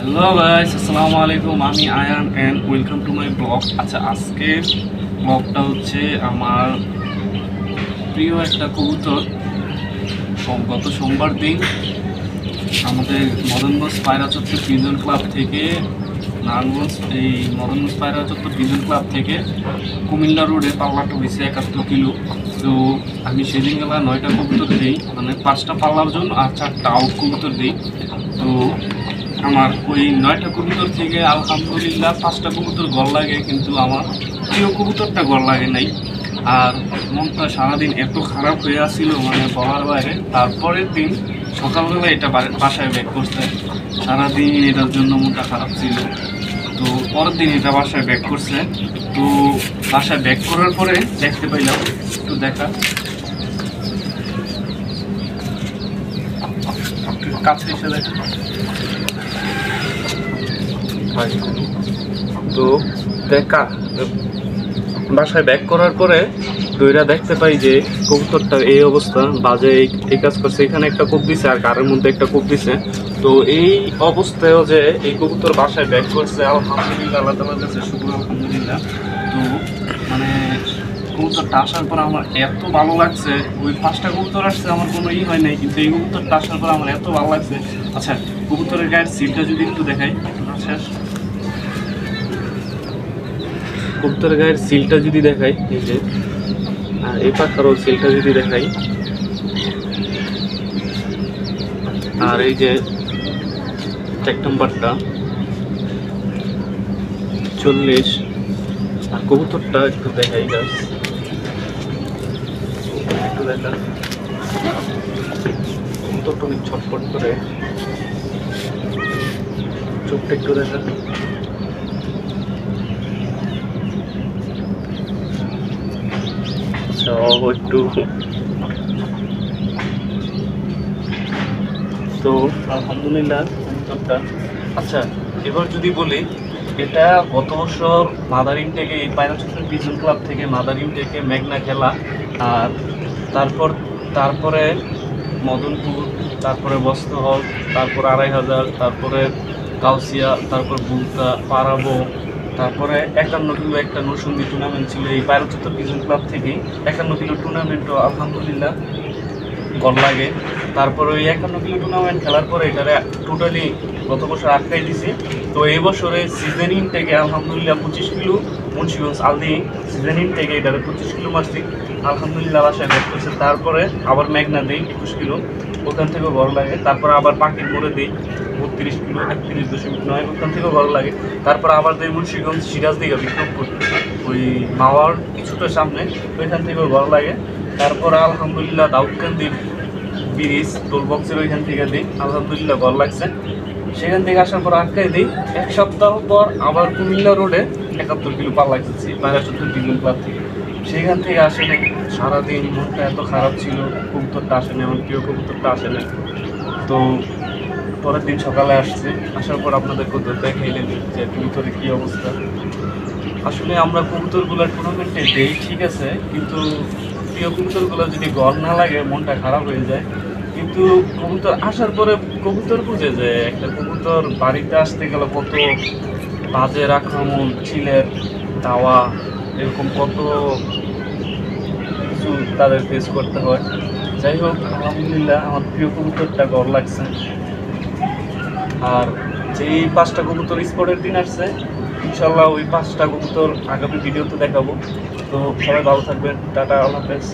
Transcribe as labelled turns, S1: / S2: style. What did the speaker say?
S1: Hello guys, আসসালামু আলাইকুম। আমি Ayan and welcome to my blog. আচ্ছা, আজকের ব্লগটা হচ্ছে আমার প্রিয় একটা কবুতর। গত সোমবার দিন আমাদের মদনগঞ্জ পায়রা চত্বর বিজন ক্লাব থেকে নারায়ণগঞ্জ মদনগঞ্জ পায়রা চত্বর বিজন ক্লাব থেকে কুমিল্লা রোডে পাল্লাটা হয়েছে 71 কিলো। তো আমি সেদিন গেলা 9টা কবুতর দিই, মানে 5টা পাল্লার জন্য আর 4টা আউট কবুতর দিই। তো আমার ওই 9টা কবুতর থেকে আলহামদুলিল্লাহ 5টা কবুতর গল লাগে, কিন্তু আমার প্রিয় কবুতরটা গল লাগে নাই। আর মনটা সারাদিন এত খারাপ হয়ে আসছিল, মানে বলার বাইরে। তারপরের দিন সকালবেলা এটা বাসায় ব্যাক করছে। সারাদিন এটার জন্য মনটা খারাপ ছিল। তো পরের দিন এটা বাসায় ব্যাক করছে। তো বাসায় ব্যাক করার পরে দেখতে পাইলাম, একটু দেখা কাছে এসে দেখা। তো দেখা বাসায় ব্যাক করার পরে দইরা দেখতে পাই যে কবুতরটা এই অবস্থা, বাজে এই কাজ করছে। এখানে একটা কোপ দিছে আর গাড়ির মধ্যে একটা কোপ দিছে। তো এই অবস্থায়ও যে এই কবুতর বাসায় ব্যাক করছে, আলহামদুলিল্লাহ, আল্লাহ তাআলার কাছে শুকর, আলহামদুলিল্লাহ। তো মানে কবুতরটা আসার পর আমার এত ভালো লাগছে। ওই 5টা কবুতর আসছে, আমার কোনো হয় নাই, কিন্তু এই কবুতরটা আসার পর আমার এত ভালো লাগছে। আচ্ছা, কবুতরের গায়ের সিলটা যদি একটু দেখাই। শেষ কবুতরের গায়ের সিলটা যদি দেখাই, এই যে, আর এই পাখারও সিলটা যদি দেখাই, আর এই যে ট্যাগ নাম্বারটা 40। আর কবুতরটা একটু দেখাই গাছ, একটু দেখা। কবুতরটা অনেক ছটফট করে, চোখটা একটু দেখা। আচ্ছা, একটু। তো আলহামদুলিল্লাহ কবুতরটা। আচ্ছা, এবার যদি বলি, এটা গত বছর মাদার ইনটেকে, এই পায়রা চত্বর বিজন ক্লাব থেকে মাদার ইনটেকে মেঘনা খেলা, আর তারপরে মদনপুর, তারপরে বস্ত্রহল, তারপরে 2500, তারপরে কাউসিয়া, তারপর বুলতা, পারাবো, তারপরে 51 কিলো একটা নরসিংদী টুর্নামেন্ট ছিল এই পায়রা চত্বর বিজন ক্লাব থেকে। 51 কিলো টুর্নামেন্টও আলহামদুলিল্লাহ গল লাগে। তারপরে ওই 51 কিলো টুর্নামেন্ট খেলার পরে এটারে টোটালি গত বছর আটকাই দিছি। তো এই বছরে সিজন ইনটেকে আলহামদুলিল্লাহ 25 কিলো মুন্সিগঞ্জ আলদি সিজন ইনটেকে এটারে 25 কিলো মারছি, আলহামদুলিল্লাহ বাসায় ব্যাক করছে। তারপরে আবার মেঘনা দিই 21 কিলো, ওখান থেকেও ঘর লাগে। তারপরে আবার পাখির মোড়ে দিই 32 কিলো, 31.9, ওখান থেকেও ঘর লাগে। তারপর আবার দিই মুন্সিগঞ্জ সিরাজ দিঘা বিক্রমপুর, ওই মাওয়ার কিছুটা সামনে, ওইখান থেকেও ঘর লাগে। তারপর আলহামদুলিল্লাহ দাউদকান্দির ব্রিজ টোল বক্সের ওইখান থেকে দিই, আলহামদুলিল্লাহ ঘর লাগছে। সেখান থেকে আসার পর আটকাই দিই। 1 সপ্তাহ পর আবার কুমিল্লা রোডে 71 কিলো পাল্লা খেয়েছি পায়রা চত্বর বিজন ক্লাব থেকে। সেখান থেকে আসে নাই। সারাদিন মনটা এত খারাপ ছিল, কবুতরটা আসে না, আমার প্রিয় কবুতরটা আসে না। তো পরের দিন সকালে আসছে, আসার পর আপনাদের কবুতর দেখাইলেন যে কবুতরের কী অবস্থা। আসলে আমরা কবুতরগুলো টুর্নামেন্টে দেই ঠিক আছে, কিন্তু প্রিয় কবুতরগুলো যদি গড় না লাগে মনটা খারাপ হয়ে যায়। কিন্তু কবুতর আসার পরে কবুতর বুঝে যে একটা কবুতর বাড়িতে আসতে গেলে কত বাজের আক্রমণ, চিলের দাওয়া, এরকম কত কিছু তাদের ফেস করতে হয়। যাই হোক, আলহামদুলিল্লাহ আমার প্রিয় কবুতরটা গড় লাগছে। আর যেই 5টা কবুতর স্পটের দিন আসছে, ইনশাল্লাহ ওই 5টা কবুতর আগামী ভিডিওতে দেখাবো। তো সবাই ভালো থাকবেন, টাটা, আল্লাহ হাফেজ।